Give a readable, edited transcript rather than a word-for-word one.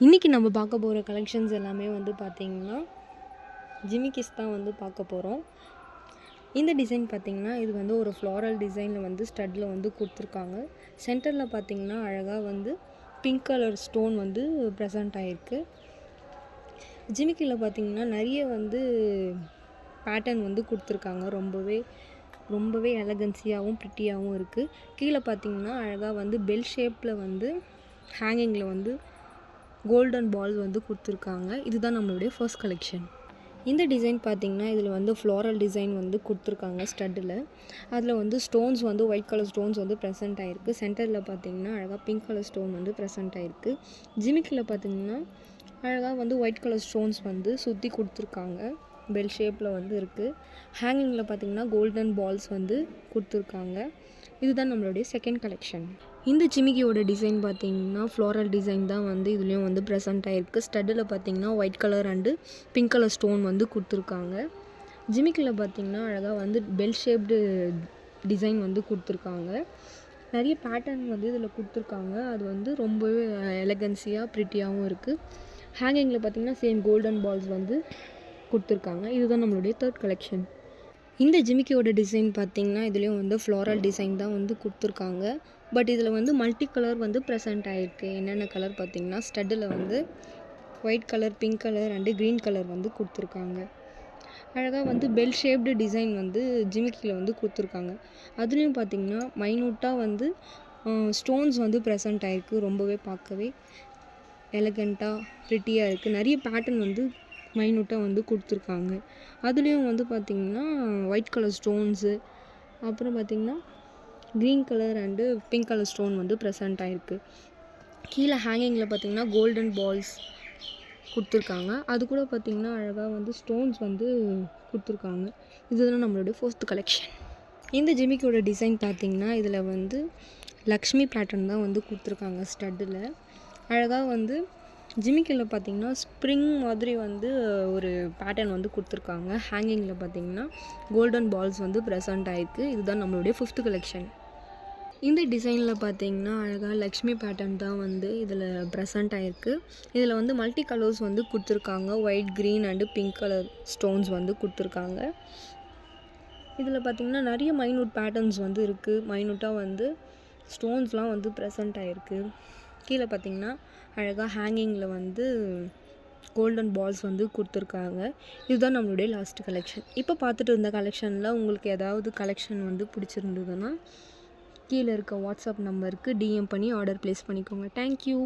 இன்றைக்கி நம்ம பார்க்க போகிற கலெக்ஷன்ஸ் எல்லாமே வந்து பார்த்திங்கன்னா ஜிமிக்கிஸ் தான் வந்து பார்க்க போகிறோம். இந்த டிசைன் பார்த்திங்கன்னா இது வந்து ஒரு ஃப்ளாரல் டிசைனில் வந்து ஸ்டட்டில் வந்து கொடுத்துருக்காங்க. சென்டரில் பார்த்திங்கன்னா அழகாக வந்து பிங்க் கலர் ஸ்டோன் வந்து ப்ரெசண்ட் ஆகிருக்கு. ஜிமிக்கியில் பார்த்திங்கன்னா நிறைய வந்து பேட்டர்ன் வந்து கொடுத்துருக்காங்க. ரொம்பவே எலகன்சியாகவும் ப்ரிட்டியாகவும் இருக்குது. கீழே பார்த்திங்கன்னா அழகாக வந்து பெல் ஷேப்பில் வந்து ஹேங்கிங்கில் வந்து கோல்டன் பால் வந்து கொடுத்துருக்காங்க. இதுதான் நம்மளுடைய ஃபர்ஸ்ட் கலெக்ஷன். இந்த டிசைன் பார்த்திங்கன்னா இதில் வந்து ஃப்ளாரல் டிசைன் வந்து கொடுத்துருக்காங்க ஸ்டட்டில். அதில் வந்து ஸ்டோன்ஸ் வந்து ஒயிட் கலர் ஸ்டோன்ஸ் வந்து ப்ரெசென்ட் ஆகிருக்கு. சென்டரில் பார்த்திங்கன்னா அழகாக பிங்க் கலர் ஸ்டோன் வந்து ப்ரெசென்ட் ஆகிருக்கு. ஜிமிக்கில் பார்த்திங்கன்னா அழகாக வந்து ஒயிட் கலர் ஸ்டோன்ஸ் வந்து சுற்றி கொடுத்துருக்காங்க. பெல் ஷேப்பில் வந்து இருக்குது. ஹேங்கிங்கில் பார்த்திங்கன்னா கோல்டன் பால்ஸ் வந்து கொடுத்துருக்காங்க. இதுதான் நம்மளுடைய செகண்ட் கலெக்ஷன். இந்த ஜிமிக்கியோட டிசைன் பார்த்திங்கன்னா ஃப்ளாரல் டிசைன் தான் வந்து இதுலேயும் வந்து ப்ரெசென்ட் ஆகிருக்கு. ஸ்டட்டில் பார்த்திங்கன்னா white colour and pink colour stone வந்து கொடுத்துருக்காங்க. ஜிமிக்கில் பார்த்திங்கன்னா அழகாக வந்து பெல் ஷேப்டு டிசைன் வந்து கொடுத்துருக்காங்க. நிறைய பேட்டர்ன் வந்து இதில் கொடுத்துருக்காங்க. அது வந்து ரொம்பவே எலகன்சியாக ப்ரிட்டியாகவும் இருக்குது. ஹேங்கிங்கில் பார்த்திங்கன்னா சேம் கோல்டன் பால்ஸ் வந்து கொடுத்துருக்காங்க. இதுதான் நம்மளுடைய தேர்ட் கலெக்ஷன். இந்த ஜிமிக்கியோட டிசைன் பார்த்திங்கன்னா இதுலேயும் வந்து ஃப்ளாரல் டிசைன் தான் வந்து கொடுத்துருக்காங்க. பட் இதில் வந்து மல்டி கலர் வந்து ப்ரெசென்ட் ஆகிருக்கு. என்னென்ன கலர் பார்த்திங்கன்னா ஸ்டட்டில் வந்து white colour, pink colour and green colour வந்து கொடுத்துருக்காங்க. அழகாக வந்து பெல் ஷேப்டு டிசைன் வந்து ஜிமிக்கியில் வந்து கொடுத்துருக்காங்க. அதுலேயும் பார்த்திங்கன்னா மைனூட்டாக வந்து ஸ்டோன்ஸ் வந்து ப்ரெசென்ட் ஆகிருக்கு. ரொம்பவே பார்க்கவே எலகண்ட்டாக ப்ரிட்டியாக இருக்குது. நிறைய பேட்டர்ன் வந்து மைனூட்டாக வந்து கொடுத்துருக்காங்க. அதுலேயும் வந்து பார்த்திங்கன்னா ஒயிட் கலர் ஸ்டோன்ஸு, அப்புறம் பார்த்திங்கன்னா green colour and pink colour stone வந்து ப்ரெசென்ட் ஆகிருக்கு. கீழே ஹேங்கிங்கில் பார்த்திங்கன்னா கோல்டன் பால்ஸ் கொடுத்துருக்காங்க. அது கூட பார்த்திங்கன்னா அழகாக வந்து ஸ்டோன்ஸ் வந்து கொடுத்துருக்காங்க. இதுதான் நம்மளுடைய ஃபோர்த் கலெக்ஷன். இந்த ஜிமிக்கியோட டிசைன் பார்த்திங்கன்னா இதில் வந்து லக்ஷ்மி பேட்டர்ன் தான் வந்து கொடுத்துருக்காங்க. ஸ்டட்டில் அழகாக வந்து ஜிமிக்கியில் பார்த்திங்கன்னா ஸ்ப்ரிங் மாதிரி வந்து ஒரு பேட்டர்ன் வந்து கொடுத்துருக்காங்க. ஹேங்கிங்கில் பார்த்திங்கன்னா கோல்டன் பால்ஸ் வந்து ப்ரெசென்ட் ஆகிருக்கு. இதுதான் நம்மளுடைய ஃபிஃப்த் கலெக்ஷன். இந்த டிசைனில் பார்த்திங்கன்னா அழகாக லக்ஷ்மி பேட்டர்ன் தான் வந்து இதில் ப்ரெசென்ட் ஆகிருக்கு. இதில் வந்து மல்டி கலர்ஸ் வந்து கொடுத்துருக்காங்க. White, green and pink colour stones வந்து கொடுத்துருக்காங்க. இதில் பார்த்திங்கன்னா நிறைய மைனூட் பேட்டர்ன்ஸ் வந்து இருக்குது. மைனூட்டாக வந்து ஸ்டோன்ஸ்லாம் வந்து ப்ரெசென்ட் ஆகிருக்கு. கீழே பார்த்திங்கன்னா அழகாக ஹேங்கிங்கில் வந்து கோல்டன் பால்ஸ் வந்து கொடுத்துருக்காங்க. இதுதான் நம்மளுடைய லாஸ்ட் கலெக்ஷன். இப்போ பார்த்துட்டு இருந்த கலெக்ஷனில் உங்களுக்கு ஏதாவது கலெக்ஷன் வந்து பிடிச்சிருந்ததுன்னா கீழே இருக்க வாட்ஸ்அப் நம்பருக்கு டிஎம் பண்ணி ஆர்டர் ப்ளேஸ் பண்ணிக்கோங்க. தேங்க்யூ.